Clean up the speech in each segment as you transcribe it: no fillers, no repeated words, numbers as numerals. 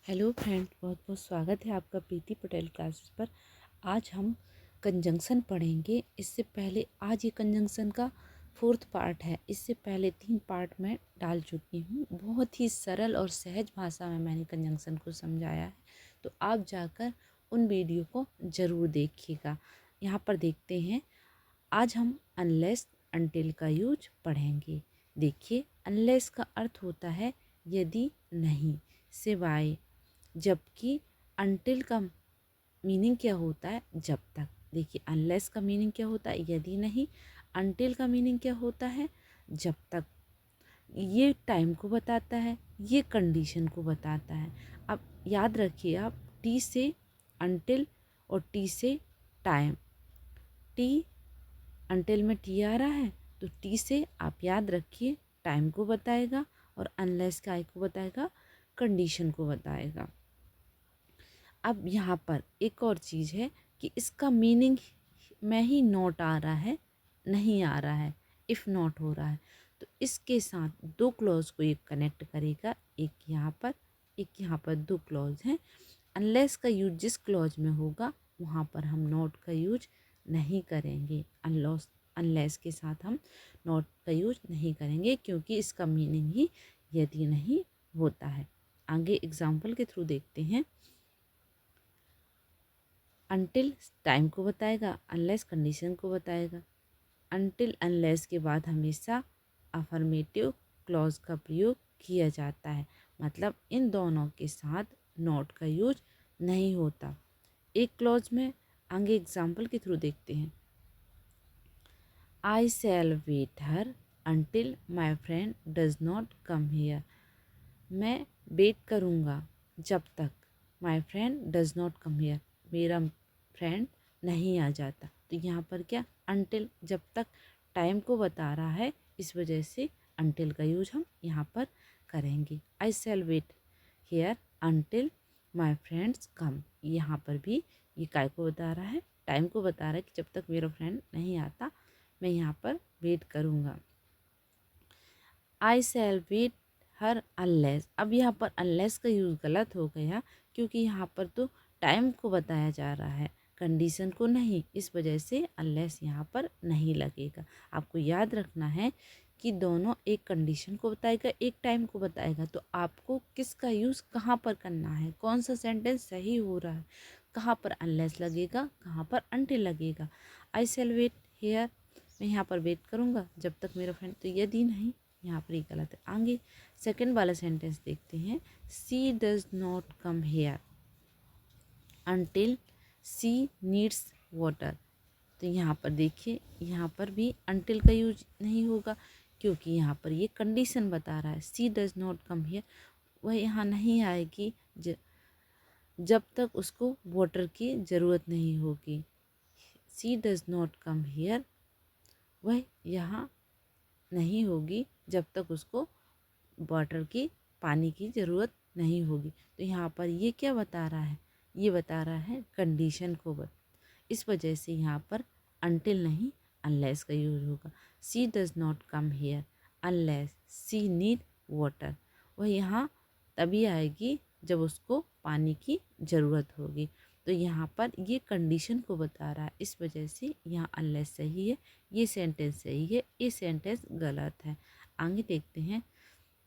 Hello friend, बहुत बहुत स्वागत है आपका प्रीति पटेल क्लासेस पर। आज हम कंजंक्शन पढ़ेंगे। इससे पहले आज ये कंजंक्शन का 4th पार्ट है। इससे पहले 3 पार्ट में डाल चुकी हूँ। बहुत ही सरल और सहज भाषा में मैंने कंजंक्शन को समझाया है, तो आप जाकर उन वीडियो को ज़रूर देखिएगा। यहाँ पर देखते हैं, आज हम अनलेस अनटिल का यूज पढ़ेंगे। देखिए, अनलेस का अर्थ होता है यदि नहीं, सिवाय। जबकि अनटिल का मीनिंग क्या होता है? जब तक। देखिए, अनलेस का मीनिंग क्या होता है? यदि नहीं। अनटिल का मीनिंग क्या होता है? जब तक। ये टाइम को बताता है, ये कंडीशन को बताता है। अब याद रखिए आप, टी से अनटिल और टी से टाइम। टी, अनटिल में टी आ रहा है तो टी से आप याद रखिए टाइम को बताएगा, और अनलेस का आई को बताएगा, कंडीशन को बताएगा। अब यहाँ पर एक और चीज़ है कि इसका मीनिंग में ही नॉट आ रहा है, नहीं आ रहा है, इफ़ नॉट हो रहा है, तो इसके साथ दो क्लॉज को ये कनेक्ट करेगा। एक यहाँ पर, एक यहाँ पर, दो क्लॉज हैं। अनलेस का यूज जिस क्लॉज में होगा वहाँ पर हम नॉट का यूज नहीं करेंगे। अनलेस के साथ हम नॉट का यूज नहीं करेंगे, क्योंकि इसका मीनिंग ही यदि नहीं होता है। आगे एग्जाम्पल के थ्रू देखते हैं। अनटिल टाइम को बताएगा, अनलेस कंडीशन को बताएगा। अनटिल अनलेस के बाद हमेशा अफर्मेटिव क्लॉज का प्रयोग किया जाता है, मतलब इन दोनों के साथ नॉट का यूज नहीं होता। एक क्लॉज में आगे एग्जाम्पल के थ्रू देखते हैं। I shall wait here until my friend does not come here. मैं वेट करूँगा जब तक my friend does not come here, मेरा फ्रेंड नहीं आ जाता। तो यहाँ पर क्या, अनटिल जब तक टाइम को बता रहा है, इस वजह से अनटिल का यूज हम यहाँ पर करेंगे। I shall wait here until my friends come, यहाँ पर भी ये काय को बता रहा है, टाइम को बता रहा है कि जब तक मेरा फ्रेंड नहीं आता मैं यहाँ पर वेट करूँगा। आई शैल वेट हर अनलेस, अब यहाँ पर अनलेस का यूज़ गलत हो गया, क्योंकि यहाँ पर तो टाइम को बताया जा रहा है, कंडीशन को नहीं। इस वजह से अनलेस यहाँ पर नहीं लगेगा। आपको याद रखना है कि दोनों एक कंडीशन को बताएगा, एक टाइम को बताएगा, तो आपको किसका यूज़ कहाँ पर करना है, कौन सा सेंटेंस सही हो रहा है, कहाँ पर अनलेस लगेगा, कहाँ पर अनटिल लगेगा। आई शैल वेट हेयर, मैं यहाँ पर वेट करूँगा जब तक मेरा फ्रेंड, तो यदि नहीं, यहाँ पर ही गलत है। आगे सेकंड वाला सेंटेंस देखते हैं। She does not come here until she needs water. तो यहाँ पर देखिए, यहाँ पर भी अनटिल का यूज नहीं होगा, क्योंकि यहाँ पर ये कंडीशन बता रहा है। सी डज नॉट कम हेयर, वह यहाँ नहीं आएगी जब तक उसको वाटर की ज़रूरत नहीं होगी। सी डज नॉट कम हेयर, वह यहाँ नहीं होगी जब तक उसको वाटर की, पानी की ज़रूरत नहीं होगी। तो यहाँ पर ये क्या बता रहा है? ये बता रहा है कंडीशन को इस वजह से यहाँ पर अनटिल नहीं अनलेस का यूज होगा। She does not come here unless she need water, वह यहाँ तभी आएगी जब उसको पानी की ज़रूरत होगी। तो यहाँ पर ये कंडीशन को बता रहा है, इस वजह से यहाँ अनलेस सही है, ये सेंटेंस सही है, ये सेंटेंस गलत है। आगे देखते हैं।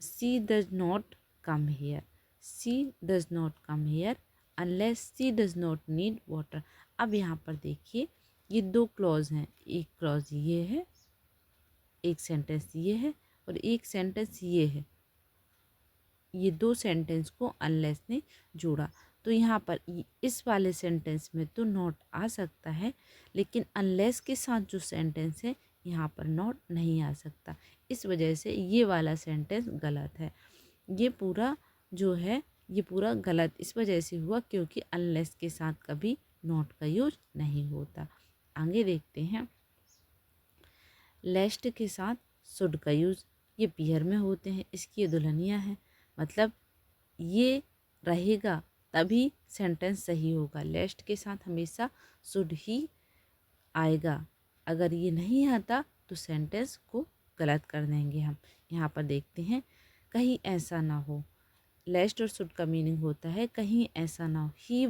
She does not come here, she does not come here unless she does not need water. अब यहाँ पर देखिए, ये दो क्लॉज हैं, एक क्लॉज ये है, एक सेंटेंस ये है, और एक सेंटेंस ये है। ये दो सेंटेंस को अनलेस ने जोड़ा, तो यहाँ पर इस वाले सेंटेंस में तो नॉट आ सकता है, लेकिन अनलेस के साथ जो सेंटेंस है यहाँ पर नॉट नहीं आ सकता। इस वजह से ये वाला सेंटेंस गलत है। ये पूरा जो है, ये पूरा गलत इस वजह से हुआ क्योंकि अनलेस के साथ कभी नॉट का यूज नहीं होता। आगे देखते हैं। लेस्ट के साथ शुड का यूज, ये पियर में होते हैं, इसकी ये दुल्हनिया है, मतलब ये रहेगा तभी सेंटेंस सही होगा। लेस्ट के साथ हमेशा शुड ही आएगा, अगर ये नहीं आता तो सेंटेंस को गलत कर देंगे हम। यहाँ पर देखते हैं, कहीं ऐसा ना हो, लेस्ट और शुड का मीनिंग होता है कहीं ऐसा ना हो। He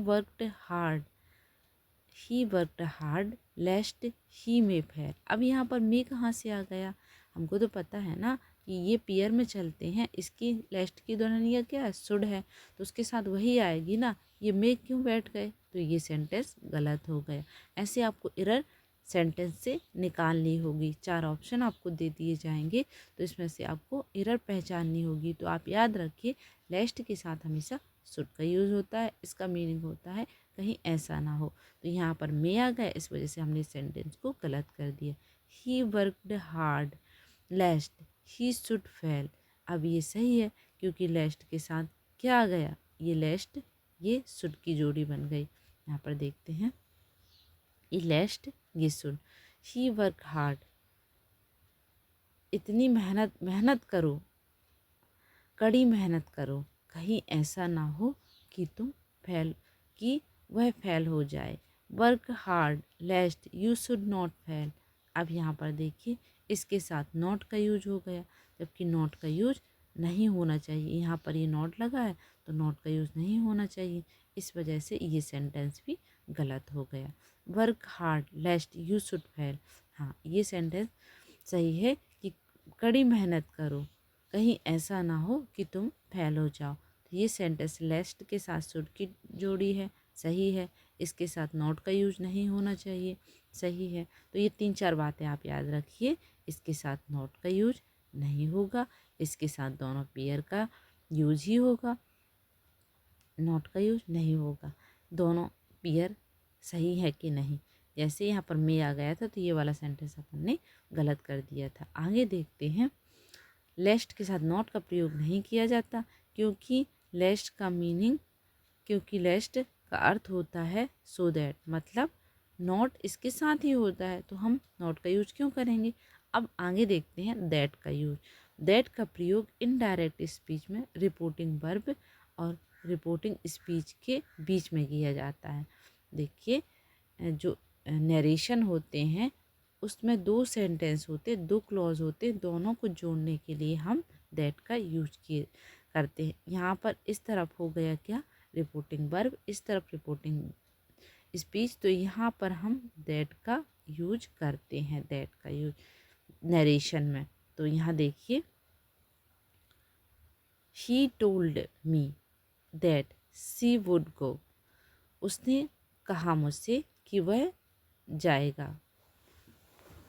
worked hard लेस्ट he may fair. अब यहाँ पर मे कहाँ से आ गया? हमको तो पता है ना कि ये पेयर में चलते हैं, इसकी लेस्ट की ध्वनि क्या है? शुड है, तो उसके साथ वही आएगी ना। ये मे क्यों बैठ गए? तो ये सेंटेंस गलत हो गया। ऐसे आपको एरर सेंटेंस से निकालनी होगी। 4 ऑप्शन आपको दे दिए जाएंगे, तो इसमें से आपको एरर पहचाननी होगी। तो आप याद रखिए, लेस्ट के साथ हमेशा शुड का यूज़ होता है। इसका मीनिंग होता है कहीं ऐसा ना हो। तो यहाँ पर मे आ गया, इस वजह से हमने सेंटेंस को गलत कर दिया। He worked hard लेस्ट he should fail. अब ये सही है क्योंकि लेस्ट के साथ क्या आ गया? ये लेस्ट ये शुड की जोड़ी बन गई। यहाँ पर देखते हैं, ये लेस्ट ये शुड। ही वर्क हार्ड, इतनी मेहनत करो, कड़ी मेहनत करो, कहीं ऐसा ना हो कि तुम फेल कि वह फेल हो जाए। Work hard लेस्ट you should not fail. अब यहाँ पर देखिए, इसके साथ नॉट का यूज हो गया, जबकि नॉट का यूज नहीं होना चाहिए। यहाँ पर ये नॉट लगा है तो नॉट का यूज नहीं होना चाहिए। इस वजह से ये सेंटेंस भी गलत हो गया। Work hard लेस्ट you should fail, हाँ ये सेंटेंस सही है कि कड़ी मेहनत करो, कहीं ऐसा ना हो कि तुम फेल हो जाओ। तो ये सेंटेंस लेस्ट के साथ शुड की जोड़ी है, सही है। इसके साथ नॉट का यूज नहीं होना चाहिए, सही है। तो ये 3-4 बातें आप याद रखिए। इसके साथ नॉट का यूज नहीं होगा, इसके साथ दोनों पेयर का यूज ही होगा, नॉट का यूज नहीं होगा। दोनों पेयर सही है कि नहीं। जैसे यहाँ पर मे आ गया था तो ये वाला सेंटेंस अपन ने गलत कर दिया था। आगे देखते हैं, लेस्ट के साथ नॉट का प्रयोग नहीं किया जाता क्योंकि लेस्ट का मीनिंग क्योंकि लेस्ट का अर्थ होता है सो दैट, मतलब नॉट इसके साथ ही होता है, तो हम नॉट का यूज क्यों करेंगे। अब आगे देखते हैं दैट का यूज। दैट का प्रयोग इनडायरेक्ट स्पीच में रिपोर्टिंग वर्ब और रिपोर्टिंग स्पीच के बीच में किया जाता है। देखिए, जो नरेशन होते हैं उसमें 2 सेंटेंस होते, 2 क्लॉज होते, दोनों को जोड़ने के लिए हम दैट का यूज किए करते हैं। यहाँ पर इस तरफ हो गया क्या? रिपोर्टिंग वर्ब, इस तरफ रिपोर्टिंग स्पीच, तो यहाँ पर हम दैट का यूज करते हैं, दैट का यूज नरेशन में। तो यहाँ देखिए, she told me that she would go. उसने कहा मुझसे कि वह जाएगा,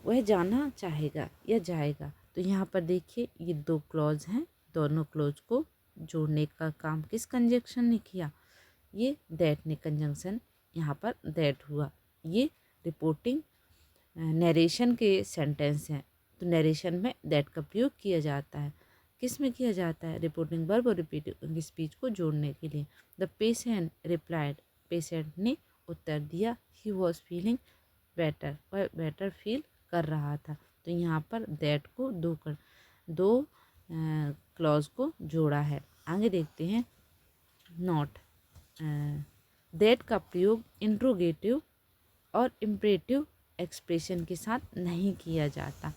वह जाना चाहेगा या जाएगा। तो यहाँ पर देखिए, ये 2 क्लॉज हैं, दोनों क्लॉज को जोड़ने का काम किस कंजक्शन ने किया? ये दैट ने कंजंक्शन यहाँ पर दैट हुआ। ये रिपोर्टिंग नरेशन के सेंटेंस हैं, तो नरेशन में दैट का प्रयोग किया जाता है। किस में किया जाता है? रिपोर्टिंग वर्ब और रिपीटिंग स्पीच को जोड़ने के लिए। द पेशेंट रिप्लाइड, पेशेंट ने उत्तर दिया। ही वॉज फीलिंग बेटर, वह बेटर फील कर रहा था। तो यहाँ पर दैट को दो क्लॉज को जोड़ा है। आगे देखते हैं, नॉट दैट का प्रयोग इंट्रोगेटिव और इम्परेटिव एक्सप्रेशन के साथ नहीं किया जाता।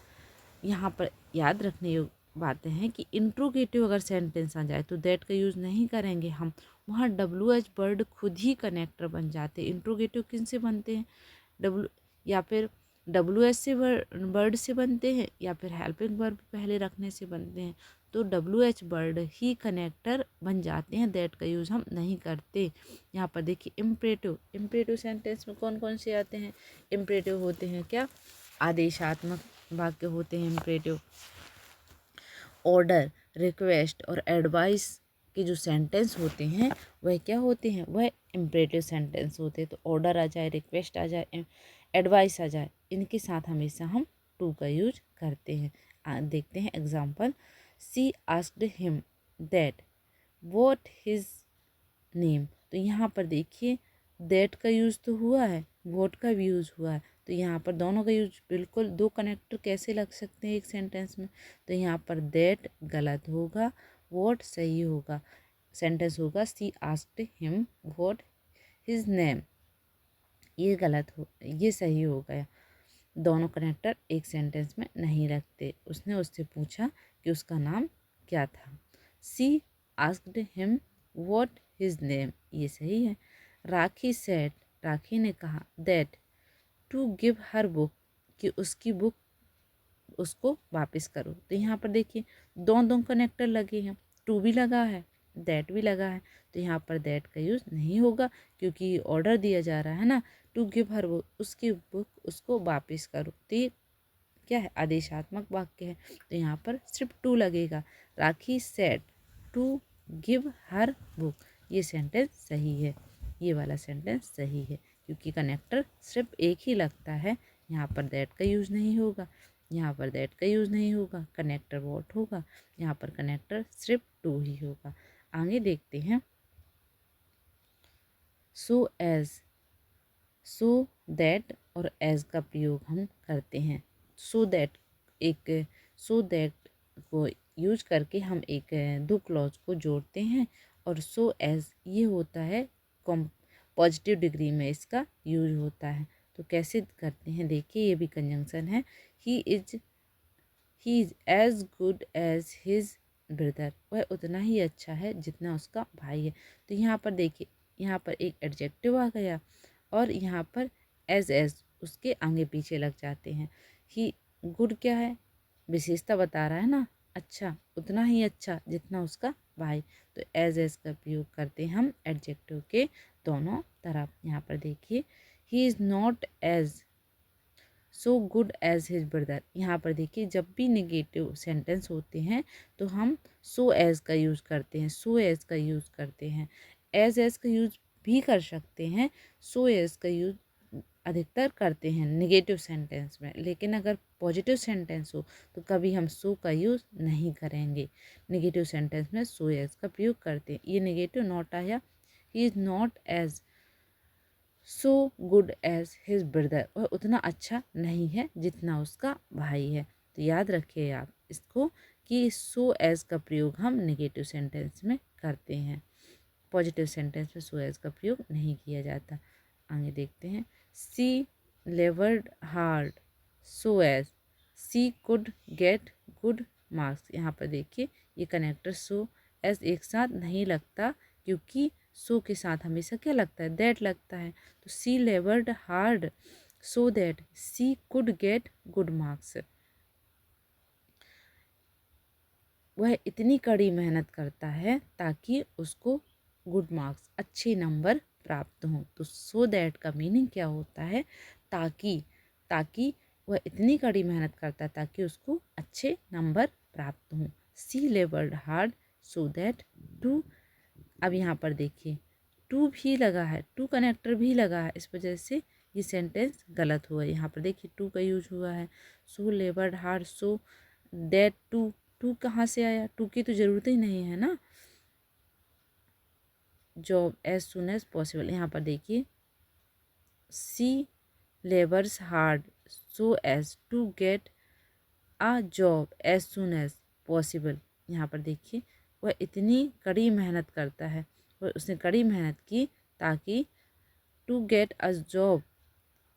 यहाँ पर याद रखने योग्य बातें हैं कि इंट्रोगेटिव अगर सेंटेंस आ जाए तो दैट का यूज़ नहीं करेंगे हम, वहाँ WH वर्ड खुद ही कनेक्टर बन जाते हैं। इंट्रोगेटिव किन से बनते हैं? डब्लू या फिर WH से वर्ड से बनते हैं, या फिर हेल्पिंग वर्ब पहले रखने से बनते हैं। तो WH वर्ड ही कनेक्टर बन जाते हैं, दैट का यूज़ हम नहीं करते। यहाँ पर देखिए, इम्परेटिव सेंटेंस में कौन कौन से आते हैं? इम्परेटिव होते हैं क्या? आदेशात्मक वाक्य होते हैं इम्परेटिव। ऑर्डर, रिक्वेस्ट और एडवाइस के जो सेंटेंस होते हैं वह क्या होते हैं? वह इम्परेटिव सेंटेंस होते हैं। तो ऑर्डर आ जाए, रिक्वेस्ट आ जाए, एडवाइस आ जाए, इनके साथ हमेशा हम टू का यूज करते हैं। देखते हैं example, she asked him that what his name. तो यहाँ पर देखिए, दैट का यूज़ तो हुआ है, वोट का भी यूज़ हुआ है, तो यहाँ पर दोनों का यूज बिल्कुल 2 कनेक्टर कैसे लग सकते हैं एक सेंटेंस में? तो यहाँ पर दैट गलत होगा, वोट सही होगा। सेंटेंस होगा, she asked him what his name, ये गलत हो, ये सही हो गया। दोनों कनेक्टर एक सेंटेंस में नहीं लगते। उसने उससे पूछा कि उसका नाम क्या था। She asked him what his name, ये सही है। राखी सेड, राखी ने कहा that to give her book, कि उसकी बुक उसको वापस करो। तो यहाँ पर देखिए दो दो कनेक्टर लगे हैं, टू भी लगा है, दैट भी लगा है, तो यहाँ पर दैट का यूज़ नहीं होगा क्योंकि ऑर्डर दिया जा रहा है ना, टू गिव हर बुक, उसकी बुक उसको वापस करो। तो ये क्या है, आदेशात्मक वाक्य है, तो यहाँ पर सिर्फ टू लगेगा। Rakhi said to give her book, ये सेंटेंस सही है, ये वाला सेंटेंस सही है क्योंकि कनेक्टर सिर्फ एक ही लगता है, यहाँ पर दैट का यूज़ नहीं होगा, यहाँ पर दैट का यूज़ नहीं होगा, कनेक्टर वॉट होगा, यहाँ पर कनेक्टर सिर्फ टू ही होगा। आगे देखते हैं, सो एज, सो दैट और एज का प्रयोग हम करते हैं। सो दैट, एक सो दैट को यूज करके हम एक दो क्लॉज को जोड़ते हैं, और सो एज ये होता है पॉजिटिव डिग्री में इसका यूज होता है। तो कैसे करते हैं देखिए, ये भी कंजंक्शन है। He is as good as his brother, वह उतना ही अच्छा है जितना उसका भाई है। तो यहाँ पर देखिए, यहाँ पर एक एडजेक्टिव आ गया और यहाँ पर एज उसके आगे पीछे लग जाते हैं। ही गुड क्या है, विशेषता बता रहा है ना, अच्छा, उतना ही अच्छा जितना उसका भाई, तो एज का प्रयोग करते हैं हम एडजेक्टिव के दोनों तरफ। यहाँ पर देखिए, he is not as so good as his brother, यहाँ पर देखिए जब भी नेगेटिव सेंटेंस होते हैं तो हम सो एज का यूज़ करते हैं, सो एज का यूज़ करते हैं, एज का यूज़ भी कर सकते हैं, सो एज का यूज़ अधिकतर करते हैं नेगेटिव सेंटेंस में, लेकिन अगर पॉजिटिव सेंटेंस हो तो कभी हम सो का यूज़ नहीं करेंगे। नेगेटिव सेंटेंस में सो एज का प्रयोग करते हैं। ये नेगेटिव नॉट आया, he is not as so good as his brother, वह उतना अच्छा नहीं है जितना उसका भाई है। तो याद रखिए आप इसको कि सो एज का प्रयोग हम नेगेटिव सेंटेंस में करते हैं, पॉजिटिव सेंटेंस में सो एज का प्रयोग नहीं किया जाता। आगे देखते हैं, she laboured hard so as she could get good marks. यहाँ पर देखिए ये कनेक्टर सो एज एक साथ नहीं लगता क्योंकि सो के साथ हमेशा क्या लगता है, दैट लगता है। तो she laboured hard so that she could get good marks, वह इतनी कड़ी मेहनत करता है ताकि उसको गुड मार्क्स, अच्छे नंबर प्राप्त हों। तो सो दैट का मीनिंग क्या होता है, ताकि, ताकि वह इतनी कड़ी मेहनत करता है ताकि उसको अच्छे नंबर प्राप्त हों। She laboured hard so that to, अब यहाँ पर देखिए टू भी लगा है, टू कनेक्टर भी लगा है, इस वजह से ये सेंटेंस गलत हुआ है। यहाँ पर देखिए टू का यूज हुआ है, so laboured hard so that to, to कहाँ से आया, टू की तो ज़रूरत ही नहीं है ना, job as soon as possible. यहाँ पर देखिए she labours hard so as to get a job as soon as possible. यहाँ पर देखिए वह इतनी कड़ी मेहनत करता है, वह उसने कड़ी मेहनत की ताकि to get a job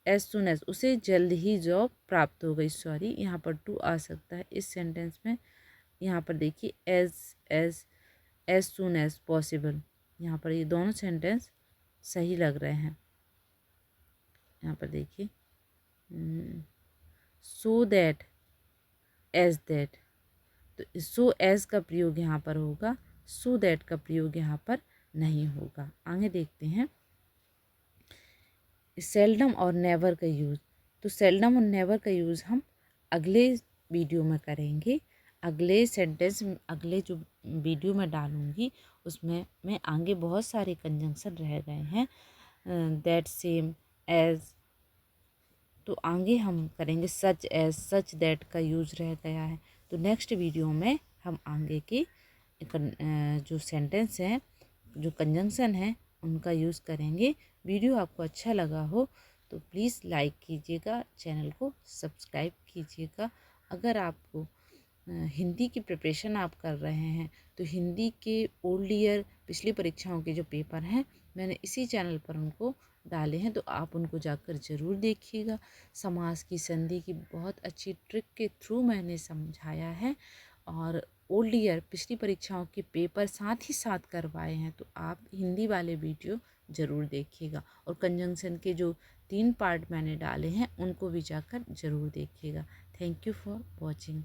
as soon as, उसे जल्द ही जॉब प्राप्त हो गई। सॉरी, यहाँ पर टू आ सकता है इस सेंटेंस में। यहाँ पर देखिए एज सुन एज पॉसिबल, यहाँ पर ये दोनों सेंटेंस सही लग रहे हैं। यहाँ पर देखिए सो दैट एज दैट, तो सो एज का प्रयोग यहाँ पर होगा, सो दैट का प्रयोग यहाँ पर नहीं होगा। आगे देखते हैं, सेल्डम और नेवर का यूज़। तो सेल्डम और नेवर का यूज़ हम अगले वीडियो में करेंगे। अगले सेंटेंस, अगले जो वीडियो में डालूँगी उसमें मैं आगे बहुत सारे कंजंक्शन रह गए हैं, दैट, सेम, एज, तो आगे हम करेंगे सच एज, सच दैट का यूज़ रह गया है। तो नेक्स्ट वीडियो में हम आगे के जो सेंटेंस हैं, जो कंजंक्शन है, उनका यूज़ करेंगे। वीडियो आपको अच्छा लगा हो तो प्लीज़ लाइक कीजिएगा, चैनल को सब्सक्राइब कीजिएगा। अगर आपको हिंदी की प्रिपरेशन आप कर रहे हैं तो हिंदी के ओल्ड ईयर पिछली परीक्षाओं के जो पेपर हैं मैंने इसी चैनल पर उनको डाले हैं, तो आप उनको जाकर ज़रूर देखिएगा। समास की संधि की बहुत अच्छी ट्रिक के थ्रू मैंने समझाया है और ओल्ड ईयर पिछली परीक्षाओं के पेपर साथ ही साथ करवाए हैं, तो आप हिंदी वाले वीडियो ज़रूर देखिएगा। और कंजंक्शन के जो 3 पार्ट मैंने डाले हैं उनको भी जाकर ज़रूर देखिएगा। Thank you for watching.